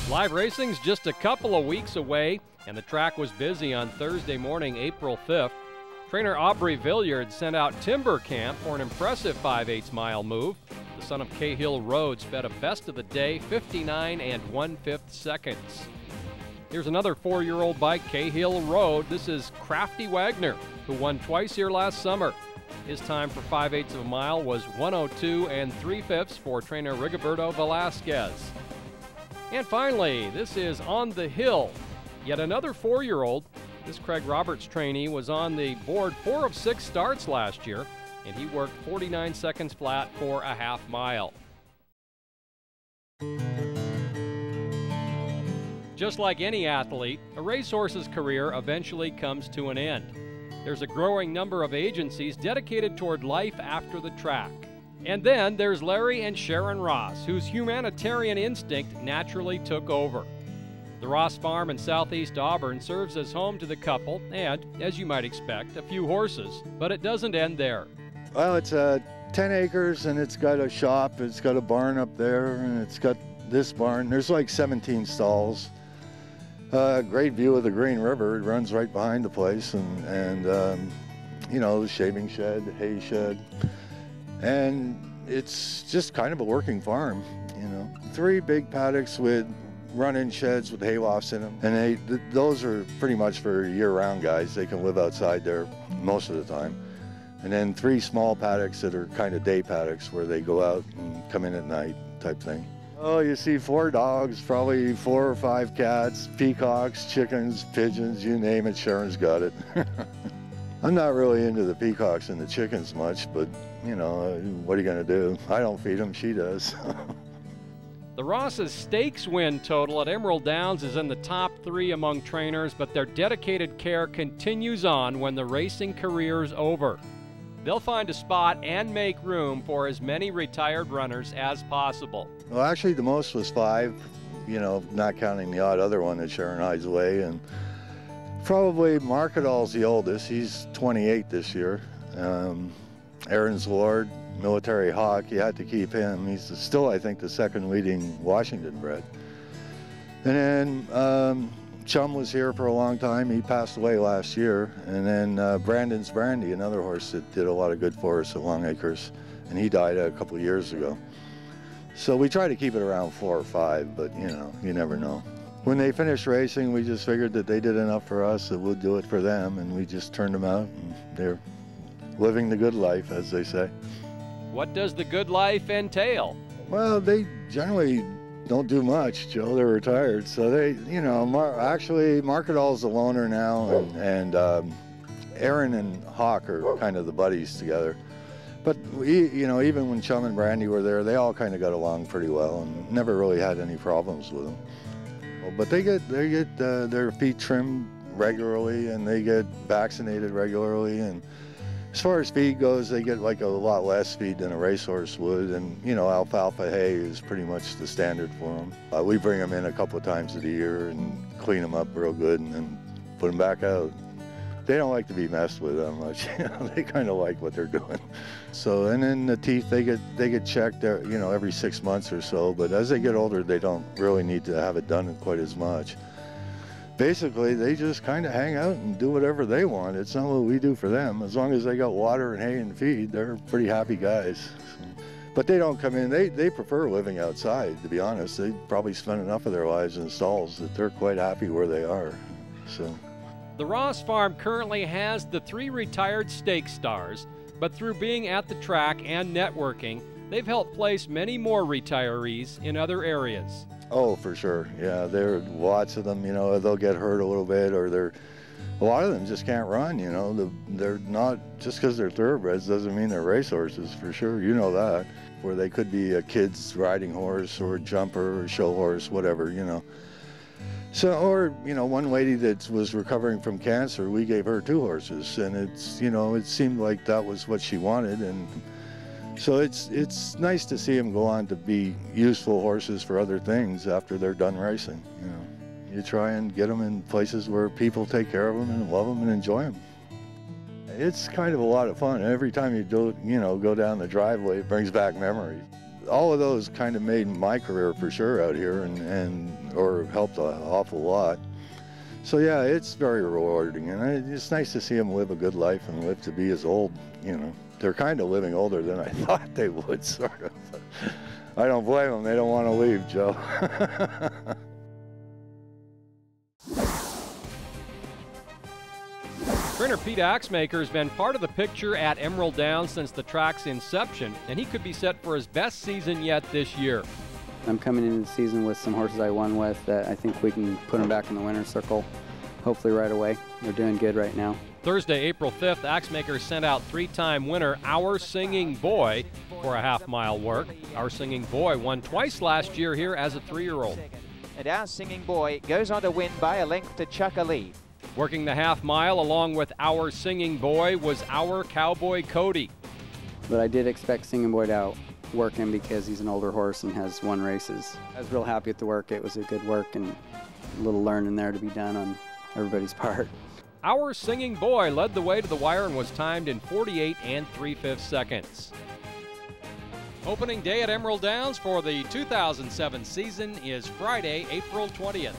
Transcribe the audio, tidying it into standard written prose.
Live racing's just a couple of weeks away, and the track was busy on Thursday morning, April 5th. Trainer Aubrey Villiard sent out Timber Camp for an impressive 5/8 mile move. The son of Cahill Road sped a best of the day, 59 1/5 seconds. Here's another 4-year-old bike, Cahill Road. This is Crafty Wagner, who won twice here last summer. His time for 5/8 of a mile was 1:02 3/5 for trainer Rigoberto Velasquez. And finally, this is On the Hill. Yet another 4-year-old. This Craig Roberts trainee was on the board 4 of 6 starts last year, and he worked 49 seconds flat for a half mile. Just like any athlete, a racehorse's career eventually comes to an end. There's a growing number of agencies dedicated toward life after the track. And then there's Larry and Sharon Ross, whose humanitarian instinct naturally took over. The Ross Farm in southeast Auburn serves as home to the couple and, as you might expect, a few horses, but it doesn't end there. Well, it's 10 acres and it's got a shop, it's got a barn up there, and it's got this barn. There's like 17 stalls. Great view of the Green River. It runs right behind the place, and you know, the shaving shed, the hay shed. And it's just kind of a working farm, you know. 3 big paddocks with run-in sheds with hay lofts in them. And those are pretty much for year-round guys. They can live outside there most of the time. And then 3 small paddocks that are kind of day paddocks where they go out and come in at night type thing. Oh, you see 4 dogs, probably 4 or 5 cats, peacocks, chickens, pigeons, you name it, Sharon's got it. I'm not really into the peacocks and the chickens much, but you know, what are you going to do? I don't feed them, she does. The Ross's stakes win total at Emerald Downs is in the top 3 among trainers, but their dedicated care continues on when the racing career's over. They'll find a spot and make room for as many retired runners as possible. Well, actually, the most was 5, you know, not counting the odd other one that Sharon hides away. And probably Markadal's the oldest. He's 28 this year. Aaron's Lord, Military Hawk, you had to keep him. He's still, I think, the 2nd leading Washington bred. And then Chum was here for a long time. He passed away last year. And then Brandon's Brandy, another horse that did a lot of good for us at Long Acres, and he died a couple of years ago. So we try to keep it around 4 or 5, but you know, you never know. When they finished racing, we just figured that they did enough for us that we'll do it for them, and we just turned them out, and they're living the good life, as they say. What does the good life entail? Well, they generally don't do much, Joe. They're retired, so they, you know, actually Markadal's the loner now, and Aaron and Hawk are kind of the buddies together. But you know, even when Chum and Brandy were there, they all kind of got along pretty well and never really had any problems with them. But they get their feet trimmed regularly, and they get vaccinated regularly, and as far as feed goes, they get like a lot less feed than a racehorse would, and you know, alfalfa hay is pretty much the standard for them. We bring them in a couple of times of the year and clean them up real good, and then put them back out. They don't like to be messed with that much. You know, they kind of like what they're doing. So, and then the teeth, they get checked, you know, every 6 months or so. But as they get older, they don't really need to have it done quite as much. Basically, they just kind of hang out and do whatever they want. It's not what we do for them. As long as they got water and hay and feed, they're pretty happy guys. So, but they don't come in. They prefer living outside, to be honest. They probably spend enough of their lives in stalls that they're quite happy where they are. So. The Ross Farm currently has the 3 retired stake stars, but through being at the track and networking, they've helped place many more retirees in other areas. Oh, for sure. Yeah, there are lots of them, you know, they'll get hurt a little bit, or a lot of them just can't run, you know. They're not, just because they're thoroughbreds doesn't mean they're racehorses, for sure, you know that. Where they could be a kid's riding horse or a jumper or show horse, whatever, you know. So, or, you know, one lady that was recovering from cancer, we gave her 2 horses, and it's, you know, it seemed like that was what she wanted, and so it's nice to see them go on to be useful horses for other things after they're done racing, you know. You try and get them in places where people take care of them and love them and enjoy them. It's kind of a lot of fun. Every time you do, you know, go down the driveway, it brings back memories. all of those kind of made my career for sure out here, or helped an awful lot. So yeah, it's very rewarding, and it's nice to see them live a good life and live to be as old. You know, they're kind of living older than I thought they would, sort of. I don't blame them. They don't want to leave, Joe. Trainer Pete Axmaker has been part of the picture at Emerald Downs since the track's inception, and he could be set for his best season yet this year. I'm coming into the season with some horses I won with that I think we can put them back in the winner's circle, hopefully right away. They're doing good right now. Thursday, April 5th, Axmaker sent out three-time winner Our Singing Boy for a half-mile work. Our Singing Boy won twice last year here as a 3-year-old. And Our Singing Boy goes on to win by a length to Chuck Ali. Working the half-mile along with Our Singing Boy was Our Cowboy Cody. But I did expect Singing Boy to outwork him because he's an older horse and has won races. I was real happy with the work. It was a good work and a little learning there to be done on everybody's part. Our Singing Boy led the way to the wire and was timed in 48 3/5 seconds. Opening day at Emerald Downs for the 2007 season is Friday, April 20th.